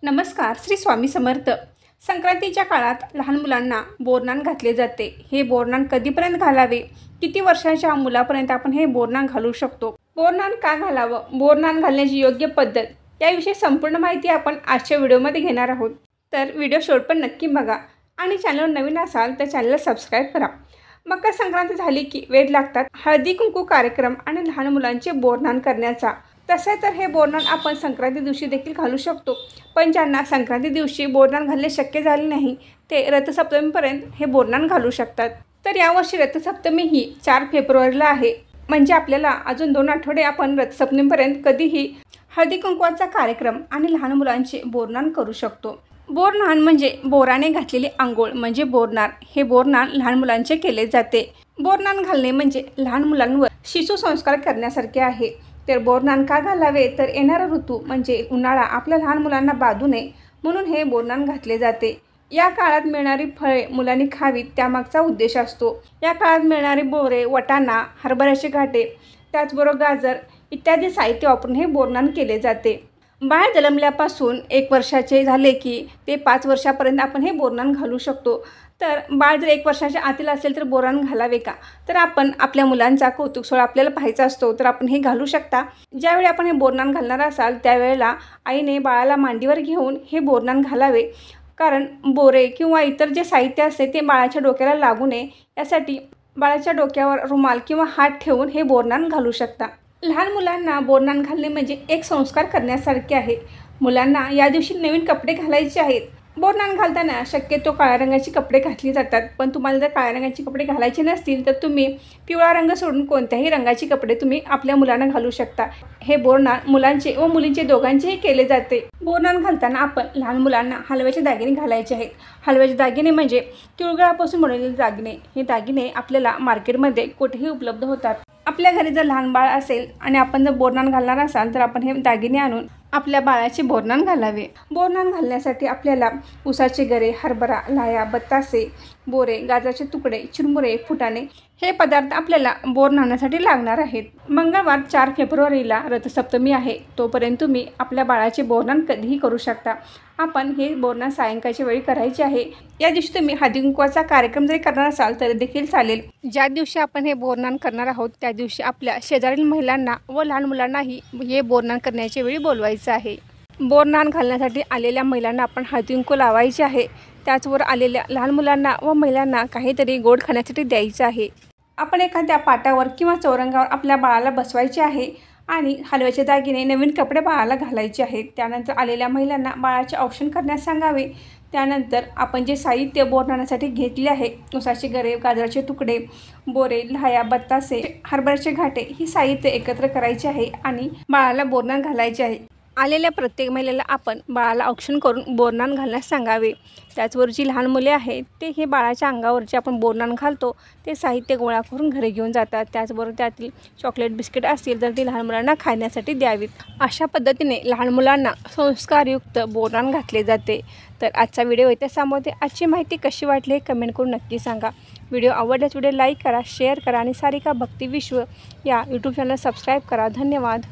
नमस्कार. श्री स्वामी समर्थ. संक्रांतीच्या काळात लहान मुलांना बोरनान घातले जाते. हे बोरनान कधीपर्यंत घालावे, किती वर्षाच्या मुलापर्यंत आपण हे बोरनान घालू शकतो, बोरनान का घालावं, बोरनान घालण्याची योग्य पद्धत याविषयी संपूर्ण माहिती आपण आजच्या व्हिडिओमध्ये घेणार आहोत. तर व्हिडिओ शेवटपर्यंत नक्की बघा आणि चॅनलवर नवीन असाल तर चॅनलला सबस्क्राईब करा. मकर संक्रांती झाली की वेध लागतात हळदी कुंकू कार्यक्रम आणि लहान मुलांचे बोरनान करण्याचा. तसे तर हे बोरनान आपण संक्रांती दिवशी देखील घालू शकतो, पण ज्यांना संक्रांती दिवशी बोरनान घालणे शक्य झाले नाही ते रथसप्तमीपर्यंत हे बोरनान घालू शकतात. तर यावर्षी रथसप्तमी ही 4 फेब्रुवारीला आहे, म्हणजे आपल्याला अजून 2 आठवडे आपण रथसप्तमीपर्यंत कधीही हळदी कुंकवाचा कार्यक्रम आणि लहान मुलांचे बोरनान करू शकतो. बोरनान म्हणजे बोराने घातलेली आंघोळ म्हणजे बोरनान. हे बोरनान लहान मुलांचे केले जाते. बोरनान घालणे म्हणजे लहान मुलांवर शिशु संस्कार करण्यासारखे आहे. तर बोरनान का घालावे, तर येणारा ऋतू म्हणजे उन्हाळा आपल्या लहान मुलांना बाधू नये म्हणून हे बोरनान घातले जाते. या काळात मिळणारी फळे मुलांनी खावीत त्यामागचा उद्देश असतो. या काळात मिळणारे बोरे, वाटाणा, हरभऱ्याचे घाटे, त्याचबरोबर गाजर इत्यादी साहित्य वापरून हे बोरनान केले जाते. बाळ जन्मल्यापासून 1 वर्षाचे झाले की ते 5 वर्षापर्यंत आपण हे बोरनान घालू शकतो. तर बाळ जर 1 वर्षाच्या आतील असेल तर बोरनान घालावे का, तर आपण आपल्या मुलांचा कौतुक सोहळा आपल्याला पाहायचा असतो तर आपण हे घालू शकता. ज्यावेळी आपण हे बोरनान घालणार असाल त्यावेळेला आईने बाळाला मांडीवर घेऊन हे बोरनान घालावे, कारण बोरे किंवा इतर जे साहित्य असते ते बाळाच्या डोक्याला लागू नये यासाठी बाळाच्या डोक्यावर रुमाल किंवा हात ठेवून हे बोरनान घालू शकता. लहान मुलांना बोरनान घालणे म्हणजे एक संस्कार करण्यासारखे आहे. मुलांना या दिवशी नवीन कपडे घालायचे आहेत. बोरनान घालताना शक्यतो काळ्या रंगाची कपडे घातली जातात, पण तुम्हाला जर काळ्या रंगाची कपडे घालायचे नसतील तर तुम्ही पिवळा रंग सोडून कोणत्याही रंगाची कपडे तुम्ही आपल्या मुलांना घालू शकता. हे बोरनान मुलांचे व मुलींचे दोघांचेही केले जाते. बोरनान घालताना आपण लहान मुलांना हलव्याचे दागिने घालायचे आहेत. हलव्याचे दागिने म्हणजे तिळगुळापासून बनवलेले दागिने. हे दागिने आपल्याला मार्केटमध्ये कुठेही उपलब्ध होतात. आपल्या घरी जर लहान बाळ असेल आणि आपण जर बोरनान घालणार असाल तर आपण हे दागिने आणून आपल्या बाळाचे बोरनान घालावे. बोरनान घालण्यासाठी आपल्याला उसाचे गरे, हरभरा, लाया, बत्तासे, बोरे, गाजराचे तुकडे, चिरमुरे, फुटाणे हे पदार्थ आपल्याला बोरनानासाठी लागणार आहेत. मंगळवार 4 फेब्रुवारीला रथसप्तमी आहे, तोपर्यंत तुम्ही आपल्या बाळाचे बोरनान कधीही करू शकता. आपण हे बोरनान सायंकाळच्या वेळी करायचे आहे. या दिवशी तुम्ही हळदी कुंकवाचा कार्यक्रम जरी करणार असाल तरी देखील चालेल. ज्या दिवशी आपण हे बोरनान करणार आहोत त्या दिवशी आपल्या शेजारील महिलांना व लहान मुलांनाही हे बोरनान करण्याच्या वेळी बोलवायचं आहे. बोरनान घालण्यासाठी आलेल्या महिलांना आपण हळदी कुंकू लावायचे आहे. त्याचबरोबर आलेल्या लहान मुलांना व महिलांना काहीतरी गोड खाण्यासाठी द्यायचं आहे. आपण एखाद्या पाटावर किंवा चौरंगावर आपल्या बाळाला बसवायचे आहे आणि हलव्याचे दागिने, नवीन कपडे बाळाला घालायचे आहेत. त्यानंतर आलेल्या महिलांना बाळाचे औक्षण करण्यास सांगावे. त्यानंतर आपण जे साहित्य बोरनानासाठी घेतले आहे, उसाचे गरे, गाजराचे तुकडे, बोरे, लाह्या, बत्तासे, हरभऱ्याचे घाटे ही साहित्य एकत्र करायचे आहे आणि बाळाला बोरनान घालायचे आहे. आलेल्या प्रत्येक महिलेला आपण बाळाला औक्षण करून बोरनान घालण्यास सांगावे. त्याचबरोबर जी लहान मुले आहेत ते हे बाळाच्या अंगावर जे आपण बोरनान घालतो ते साहित्य गोळा करून घरी घेऊन जातात. त्याचबरोबर त्यातील चॉकलेट, बिस्किट असतील तर ती लहान मुलांना खाण्यासाठी द्यावीत. अशा पद्धतीने लहान मुलांना संस्कारयुक्त बोरनान घातले जाते. तर आजचा व्हिडिओ इथे संपवते. आजची माहिती कशी वाटली हे कमेंट करून नक्की सांगा. व्हिडिओ आवडल्यास व्हिडिओ लाईक करा, शेअर करा आणि सारिका भक्ती विश्व या यूट्यूब चॅनल सबस्क्राईब करा. धन्यवाद.